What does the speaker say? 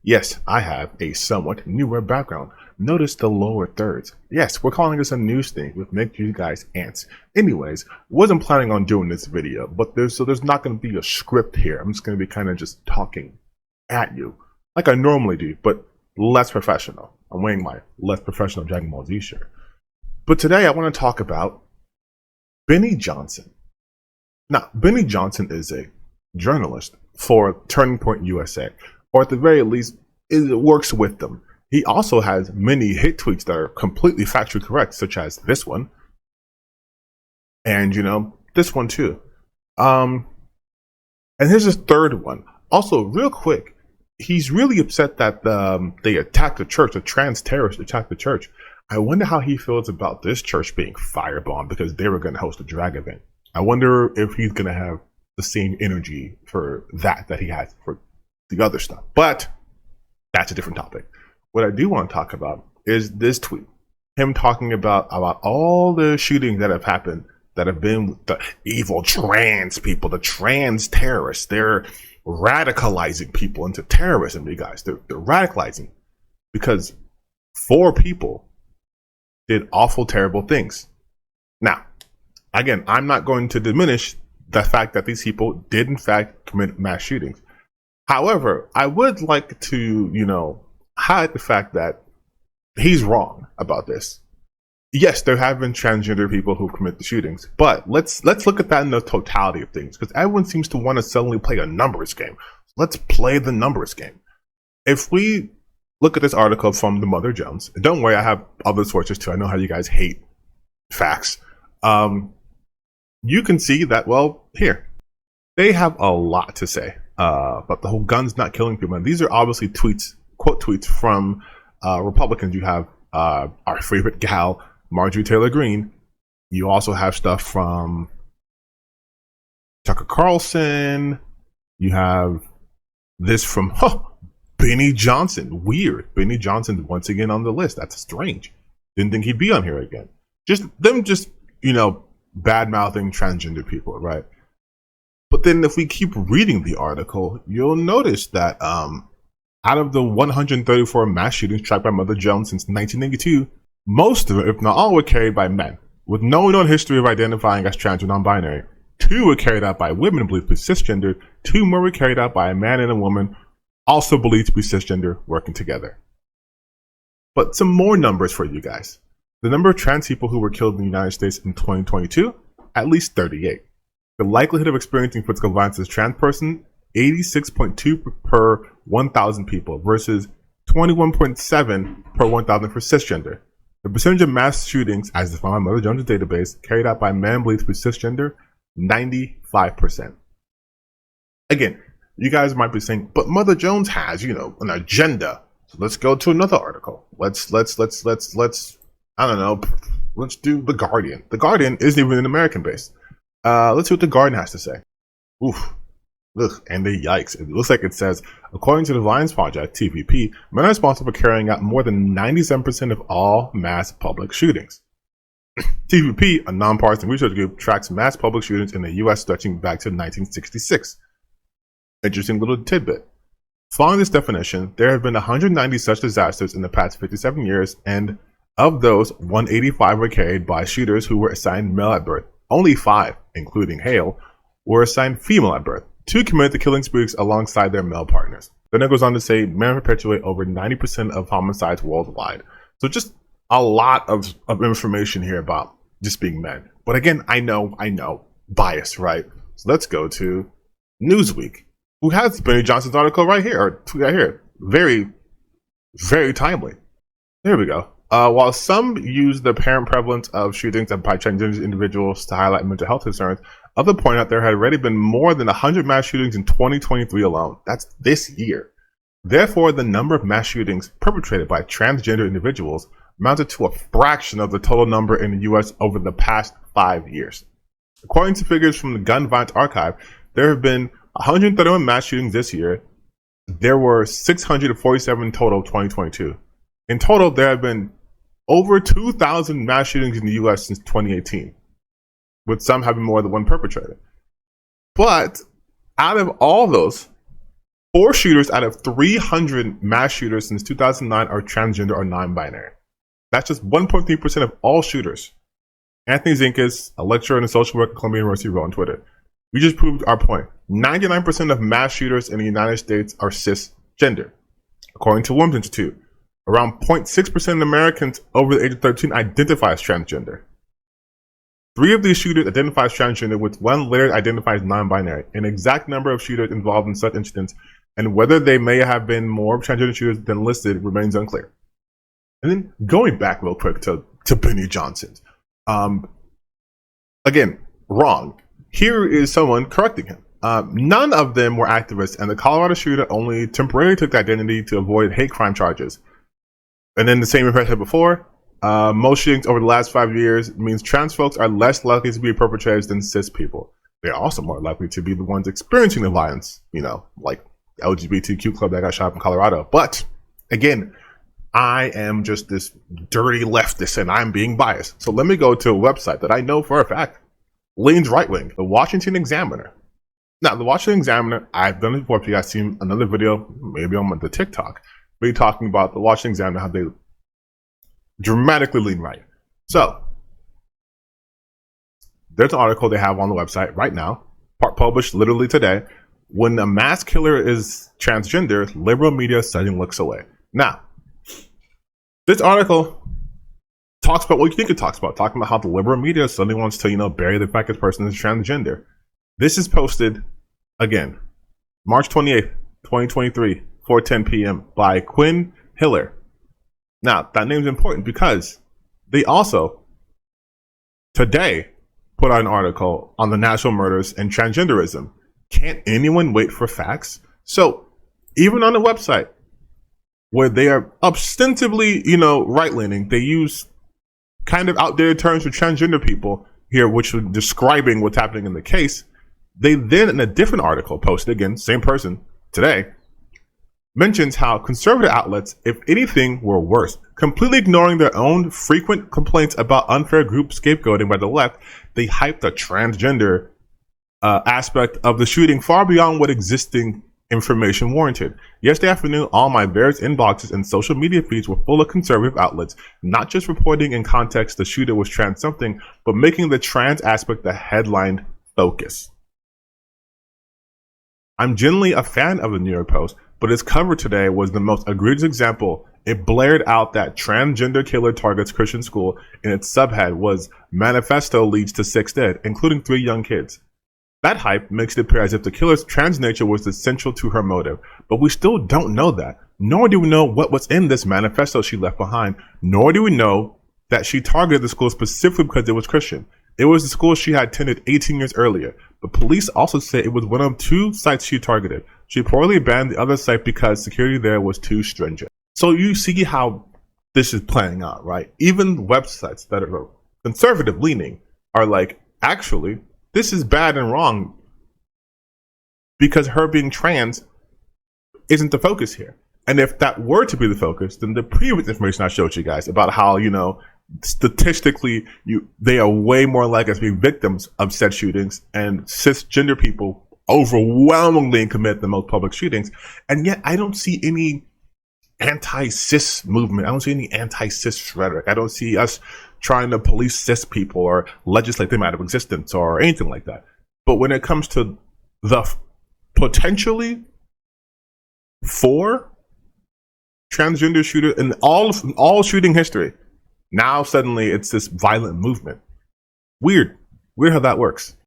Yes, I have a somewhat newer background. Notice the lower thirds. Yes, we're calling this a news thing with make you guys ants. Anyways, wasn't planning on doing this video, but there's not going to be a script here. I'm just going to be kind of just talking at you like I normally do, but less professional. I'm wearing my less professional Dragon Ball Z shirt. But today I want to talk about Benny Johnson. Now, Benny Johnson is a journalist for Turning Point USA, or at the very least, it works with them. He also has many hit tweets that are completely factually correct, such as this one, and this one too. And here's his third one. Also, real quick, he's really upset that they attacked the church. The trans terrorists attacked the church. I wonder how he feels about this church being firebombed because they were going to host a drag event. I wonder if he's going to have the same energy for that he has for the other stuff. But that's a different topic. What I do want to talk about is this tweet. Him talking about all the shootings that have happened that have been with the evil trans people, the trans terrorists. They're radicalizing people into terrorism, you guys. They're radicalizing because 4 people did awful, terrible things. Now, again, I'm not going to diminish the fact that these people did in fact commit mass shootings. However, I would like to, highlight the fact that he's wrong about this. Yes, there have been transgender people who commit the shootings, but let's look at that in the totality of things, because everyone seems to want to suddenly play a numbers game. Let's play the numbers game. If we look at this article from the Mother Jones, and don't worry, I have other sources too. I know how you guys hate facts. You can see that, here, they have a lot to say about the whole guns not killing people. And these are obviously tweets, quote tweets from Republicans. You have our favorite gal, Marjorie Taylor Greene. You also have stuff from Tucker Carlson. You have this from Benny Johnson. Weird. Benny Johnson once again on the list. That's strange. Didn't think he'd be on here again. Just bad mouthing transgender people, right? But then if we keep reading the article, you'll notice that out of the 134 mass shootings tracked by Mother Jones since 1992, most of them, if not all, were carried by men, with no known history of identifying as trans or non-binary. 2 were carried out by women believed to be cisgender. 2 more were carried out by a man and a woman, also believed to be cisgender, working together. But some more numbers for you guys. The number of trans people who were killed in the United States in 2022, at least 38. The likelihood of experiencing physical violence as a trans person, 86.2 per 1,000 people versus 21.7 per 1,000 for cisgender. The percentage of mass shootings, as defined by Mother Jones' database, carried out by men believed to be cisgender, 95%. Again, you guys might be saying, but Mother Jones has, an agenda. So let's go to another article. Let's I don't know. Let's do The Guardian. The Guardian isn't even an American base. Let's see what The Guardian has to say. Oof. Ugh, and the yikes. It looks like it says, according to the Violence Project, TVP, men are responsible for carrying out more than 97% of all mass public shootings. TVP, a nonpartisan research group, tracks mass public shootings in the U.S. stretching back to 1966. Interesting little tidbit. Following this definition, there have been 190 such disasters in the past 57 years, and of those, 185 were carried by shooters who were assigned male at birth. Only 5, including Hale, were assigned female at birth. 2 committed the killing sprees alongside their male partners. Then it goes on to say men perpetuate over 90% of homicides worldwide. So just a lot of information here about just being men. But again, I know, bias, right? So let's go to Newsweek, who has Benny Johnson's article right here, or tweet right here. Very, very timely. There we go. While some use the apparent prevalence of shootings by transgender individuals to highlight mental health concerns, others point out there had already been more than 100 mass shootings in 2023 alone. That's this year. Therefore, the number of mass shootings perpetrated by transgender individuals amounted to a fraction of the total number in the U.S. over the past 5 years. According to figures from the Gun Violence Archive, there have been 131 mass shootings this year. There were 647 total 2022. In total, there have been over 2,000 mass shootings in the U.S. since 2018, with some having more than one perpetrator. But out of all those, 4 shooters out of 300 mass shooters since 2009 are transgender or non-binary. That's just 1.3% of all shooters. Anthony Zinkis, a lecturer in social work at Columbia University, wrote on Twitter, "We just proved our point. 99% of mass shooters in the United States are cisgender. According to Williams Institute, around 0.6% of Americans over the age of 13 identify as transgender. 3 of these shooters identify as transgender, with 1 later identified as non-binary. An exact number of shooters involved in such incidents and whether they may have been more transgender shooters than listed remains unclear." And then going back real quick to Benny Johnson. Again, wrong. Here is someone correcting him. None of them were activists, and the Colorado shooter only temporarily took the identity to avoid hate crime charges. And then the same impression before, most shootings over the last 5 years means trans folks are less likely to be perpetrators than cis people. They're also more likely to be the ones experiencing the violence, like the LGBTQ club that got shot up in Colorado. But again, I am just this dirty leftist and I'm being biased. So let me go to a website that I know for a fact leans right wing, the Washington Examiner. Now, the Washington Examiner, I've done it before. If you guys seen another video, maybe on the TikTok, me talking about the Washington Examiner, how they dramatically lean right. So there's an article they have on the website right now, published literally today. When a mass killer is transgender, liberal media suddenly looks away. Now, this article talks about what you think it talks about, talking about how the liberal media suddenly wants to, bury the fact this person is transgender. This is posted, again, March 28th, 2023, 4:10 p.m. by Quinn Hiller. Now, that name's important because they also, today, put out an article on the Nashville murders and transgenderism. Can't anyone wait for facts? So, even on the website, where they are ostensibly, right-leaning, they use kind of outdated terms for transgender people here, which are describing what's happening in the case. They then, in a different article posted, again, same person, today, mentions how conservative outlets, if anything, were worse. Completely ignoring their own frequent complaints about unfair group scapegoating by the left, they hyped the transgender aspect of the shooting far beyond what existing information warranted. Yesterday afternoon, all my various inboxes and social media feeds were full of conservative outlets, not just reporting in context the shooter was trans something, but making the trans aspect the headline focus. I'm generally a fan of the New York Post, but its cover today was the most egregious example. It blared out that transgender killer targets Christian school, and its subhead was "Manifesto leads to 6 dead, including 3 young kids." That hype makes it appear as if the killer's trans nature was essential to her motive, but we still don't know that. Nor do we know what was in this manifesto she left behind, nor do we know that she targeted the school specifically because it was Christian. It was the school she had attended 18 years earlier, but police also say it was one of 2 sites she targeted. She reportedly banned the other site because security there was too stringent. So you see how this is playing out, right? Even websites that are conservative leaning are like, actually, this is bad and wrong because her being trans isn't the focus here. And if that were to be the focus, then the previous information I showed you guys about how, statistically, they are way more likely to be victims of said shootings, and cisgender people overwhelmingly commit the most public shootings. And yet I don't see any anti-cis movement. I don't see any anti-cis rhetoric. I don't see us trying to police cis people or legislate them out of existence or anything like that. But when it comes to the potentially 4 transgender shooter in all shooting history, now suddenly it's this violent movement. Weird how that works.